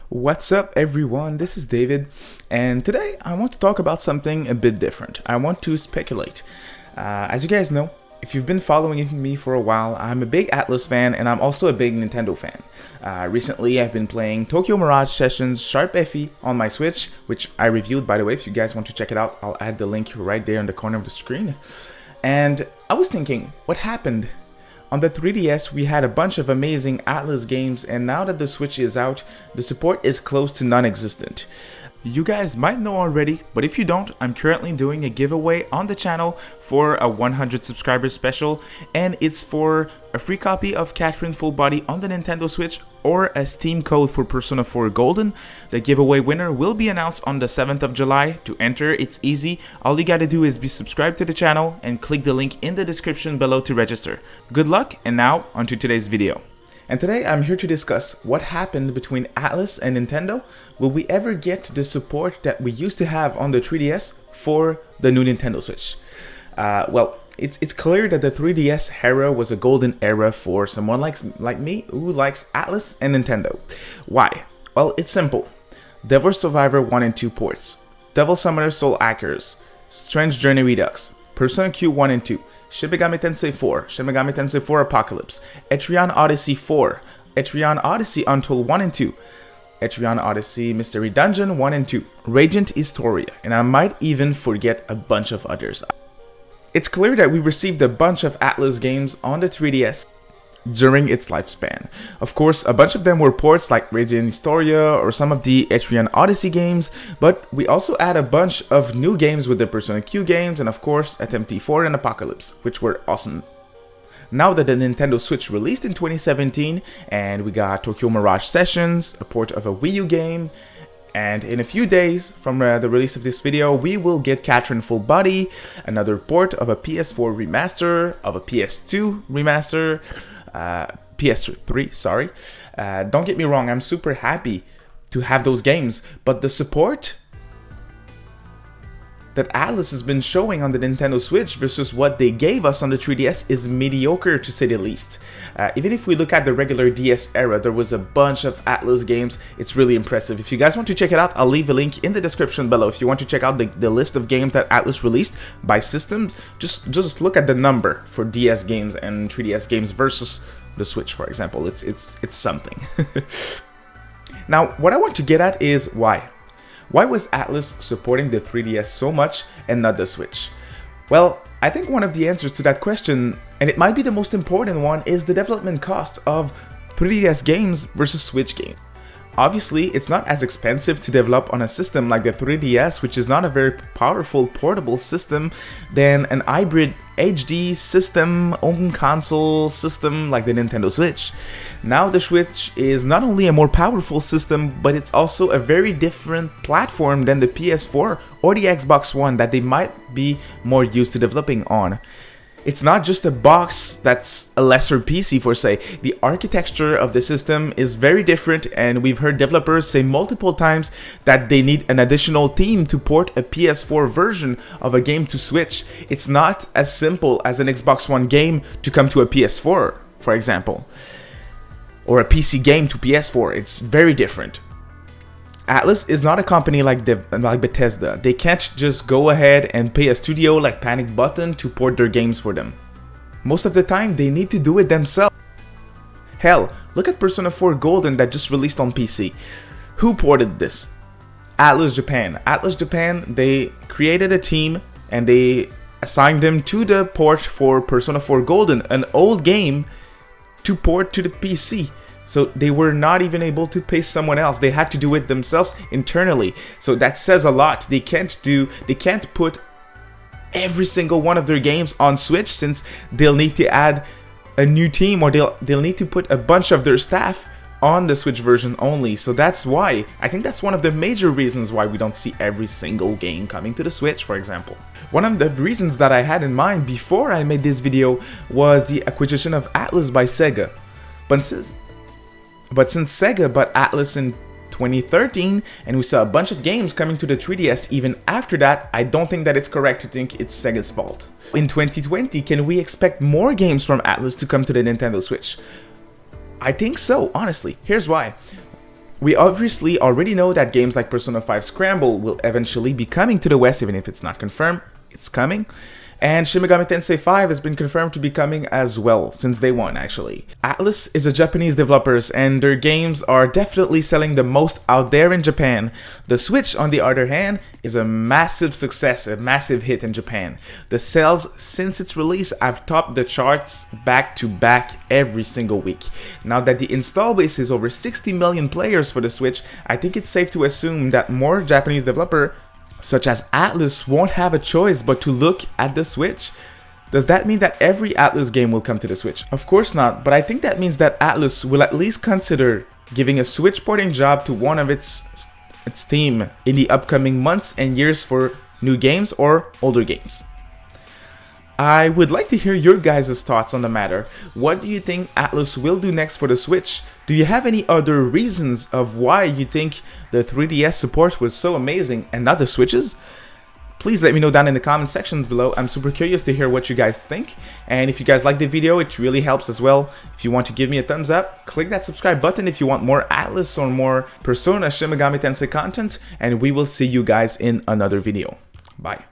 What's up everyone, this is David, and today I want to talk about something a bit different. I want to speculate. As you guys know, if you've been following me for a while, I'm a big Atlus fan and I'm also a big Nintendo fan. Recently I've been playing Tokyo Mirage Sessions Sharp FE on my Switch, which I reviewed by the way. If you guys want to check it out, I'll add the link right there in the corner of the screen. And I was thinking, what happened? On the 3DS, we had a bunch of amazing Atlus games, and now that the Switch is out, the support is close to non-existent. You guys might know already, but if you don't, I'm currently doing a giveaway on the channel for a 100 subscribers special, and it's for a free copy of Catherine Full Body on the Nintendo Switch or a Steam code for Persona 4 Golden. The giveaway winner will be announced on the 7th of July. To enter, it's easy. All you gotta do is be subscribed to the channel and click the link in the description below to register. Good luck, and now onto today's video. And today I'm here to discuss what happened between Atlus and Nintendo. Will we ever get the support that we used to have on the 3DS for the new Nintendo Switch? Well, it's clear that the 3DS era was a golden era for someone like me who likes Atlus and Nintendo. Why? Well, it's simple. Devil Survivor 1 and 2 ports, Devil Summoner Soul Hackers, Strange Journey Redux, Persona Q 1 and 2, Shin Megami Tensei 4, Shin Megami Tensei 4 Apocalypse, Etrian Odyssey 4, Etrian Odyssey Untold 1 and 2, Etrian Odyssey Mystery Dungeon 1 and 2, Radiant Historia, and I might even forget a bunch of others. It's clear that we received a bunch of Atlus games on the 3DS during its lifespan. Of course, a bunch of them were ports like Radiant Historia or some of the Etrian Odyssey games, but we also had a bunch of new games with the Persona Q games and of course TMT4 and Apocalypse, which were awesome. Now that the Nintendo Switch released in 2017 and we got Tokyo Mirage Sessions, a port of a Wii U game, and in a few days from the release of this video, we will get Catherine Full Body, another port of a PS4 remaster, of a PS2 remaster, PS3, sorry. Don't get me wrong, I'm super happy to have those games, but the support that Atlus has been showing on the Nintendo Switch versus what they gave us on the 3DS is mediocre to say the least. Even if we look at the regular DS era, there was a bunch of Atlus games. It's really impressive. If you guys want to check it out, I'll leave a link in the description below. If you want to check out the list of games that Atlus released by systems, just look at the number for DS games and 3DS games versus the Switch, for example. It's something. Now, what I want to get at is why. Why was Atlus supporting the 3DS so much and not the Switch? Well, I think one of the answers to that question, and it might be the most important one, is the development cost of 3DS games versus Switch games. Obviously, it's not as expensive to develop on a system like the 3DS, which is not a very powerful portable system, than an hybrid HD system, home console system like the Nintendo Switch. Now the Switch is not only a more powerful system, but it's also a very different platform than the PS4 or the Xbox One that they might be more used to developing on. It's not just a box that's a lesser PC for say. The architecture of the system is very different, and we've heard developers say multiple times that they need an additional team to port a PS4 version of a game to Switch. It's not as simple as an Xbox One game to come to a PS4, for example, or a PC game to PS4. It's very different. Atlus is not a company like Bethesda. They can't just go ahead and pay a studio like Panic Button to port their games for them. Most of the time, they need to do it themselves. Hell, look at Persona 4 Golden that just released on PC. Who ported this? Atlus Japan. Atlus Japan, they created a team and they assigned them to the port for Persona 4 Golden, an old game, to port to the PC. So they were not even able to pay someone else. They had to do it themselves internally. So that says a lot. They can't put every single one of their games on Switch, since they'll need to add a new team, or they'll need to put a bunch of their staff on the Switch version only. So that's why, I think that's one of the major reasons why we don't see every single game coming to the Switch, for example. One of the reasons that I had in mind before I made this video was the acquisition of Atlus by Sega. But since Sega bought Atlus in 2013 and we saw a bunch of games coming to the 3DS even after that, I don't think that it's correct to think it's Sega's fault. In 2020, can we expect more games from Atlus to come to the Nintendo Switch? I think so, honestly. Here's why. We obviously already know that games like Persona 5 Scramble will eventually be coming to the West, even if it's not confirmed, it's coming. And Shin Megami Tensei 5 has been confirmed to be coming as well, since day one actually. Atlus is a Japanese developers and their games are definitely selling the most out there in Japan. The Switch, on the other hand, is a massive success, a massive hit in Japan. The sales since its release have topped the charts back to back every single week. Now that the install base is over 60 million players for the Switch, I think it's safe to assume that more Japanese developers such as Atlus won't have a choice but to look at the Switch. Does that mean that every Atlus game will come to the Switch? Of course not, but I think that means that Atlus will at least consider giving a Switch porting job to one of its team in the upcoming months and years for new games or older games. I would like to hear your guys' thoughts on the matter. What do you think Atlus will do next for the Switch? Do you have any other reasons of why you think the 3DS support was so amazing and not the Switches? Please let me know down in the comment sections below. I'm super curious to hear what you guys think. And if you guys like the video, it really helps as well. If you want to give me a thumbs up, click that subscribe button if you want more Atlus or more Persona Shin Megami Tensei content. And we will see you guys in another video. Bye.